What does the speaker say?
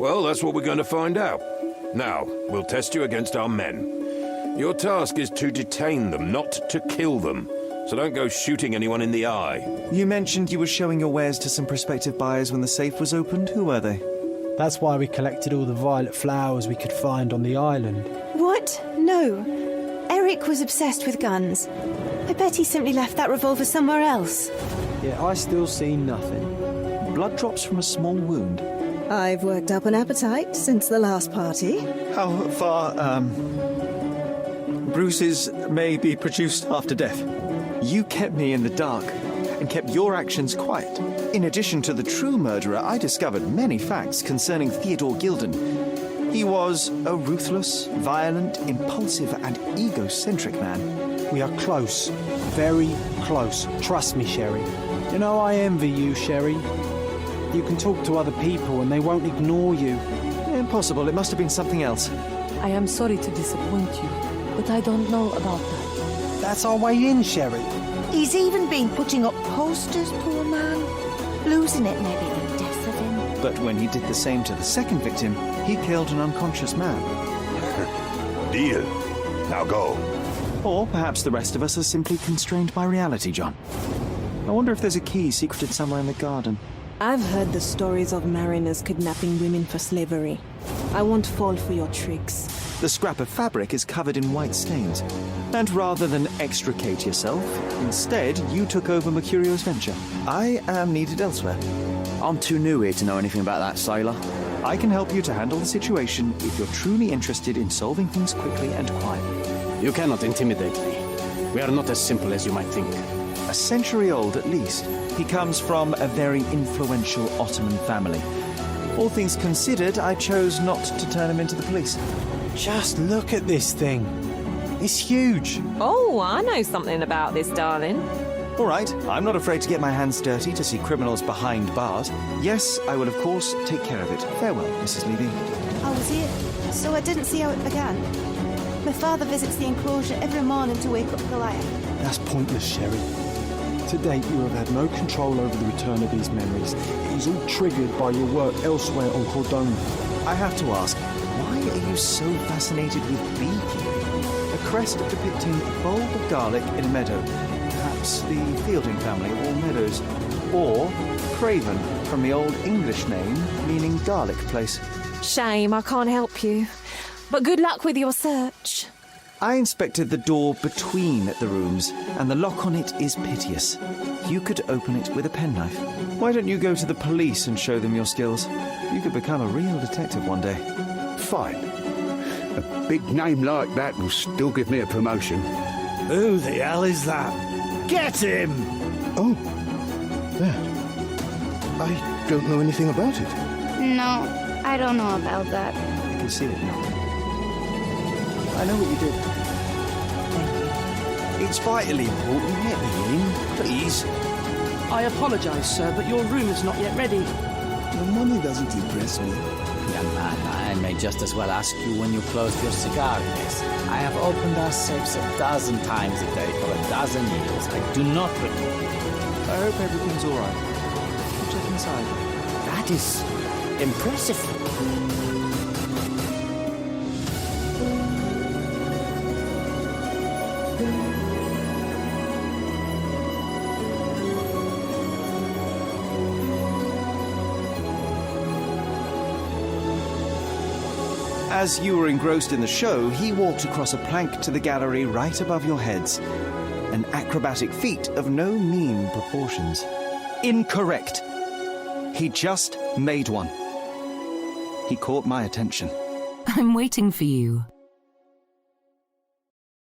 Well, that's what we're going to find out. Now, we'll test you against our men. Your task is to detain them, not to kill them. So don't go shooting anyone in the eye. You mentioned you were showing your wares to some prospective buyers when the safe was opened. Who were they? That's why we collected all the violet flowers we could find on the island. What? No. Eric was obsessed with guns. I bet he simply left that revolver somewhere else. Yeah, I still see nothing. Blood drops from a small wound. I've worked up an appetite since the last party. How far, bruises may be produced after death. You kept me in the dark and kept your actions quiet. In addition to the true murderer, I discovered many facts concerning Theodore Gilden. He was a ruthless, violent, impulsive, and egocentric man. We are close. Very close. Trust me, Sherry. You know, I envy you, Sherry. You can talk to other people and they won't ignore you. Impossible. It must have been something else. I am sorry to disappoint you, but I don't know about that. That's our way in, Sherry. He's even been putting up posters, poor man. Losing it maybe the death of him. But when he did the same to the second victim, he killed an unconscious man. Deal. Now go. Or perhaps the rest of us are simply constrained by reality, John. I wonder if there's a key secreted somewhere in the garden. I've heard the stories of mariners kidnapping women for slavery. I won't fall for your tricks. The scrap of fabric is covered in white stains. And rather than extricate yourself, instead you took over Mercurio's venture. I am needed elsewhere. I'm too new here to know anything about that, sailor. I can help you to handle the situation if you're truly interested in solving things quickly and quietly. You cannot intimidate me. We are not as simple as you might think. A century old at least. He comes from a very influential Ottoman family. All things considered, I chose not to turn him into the police. Just look at this thing. It's huge. Oh, I know something about this, darling. All right, I'm not afraid to get my hands dirty to see criminals behind bars. Yes, I will of course take care of it. Farewell, Mrs. Levy. I was here, so I didn't see how it began. My father visits the enclosure every morning to wake up Goliath. That's pointless, Sherry. To date, you have had no control over the return of these memories. It was all triggered by your work elsewhere on Cordona. I have to ask, why are you so fascinated with beekeeping? A crest depicting a bulb of garlic in a meadow. Perhaps the Fielding family of all meadows. Or Craven, from the Old English name meaning garlic place. Shame, I can't help you. But good luck with your search. I inspected the door between the rooms, and the lock on it is piteous. You could open it with a penknife. Why don't you go to the police and show them your skills? You could become a real detective one day. Fine. A big name like that will still give me a promotion. Who the hell is that? Get him! Oh, that. I don't know anything about it. No, I don't know about that. I can see it now. I know what you did. Thank you. It's vitally important. Let me in, please. I apologise, sir, but your room is not yet ready. The money doesn't impress me. Young man, I may just as well ask you when you closed your cigar case. I have opened our safes 12 times a day for 12 years. I do not recall. I hope everything's all right. I'll check inside. That is impressive. As you were engrossed in the show, he walked across a plank to the gallery right above your heads. An acrobatic feat of no mean proportions. Incorrect. He just made one. He caught my attention. I'm waiting for you.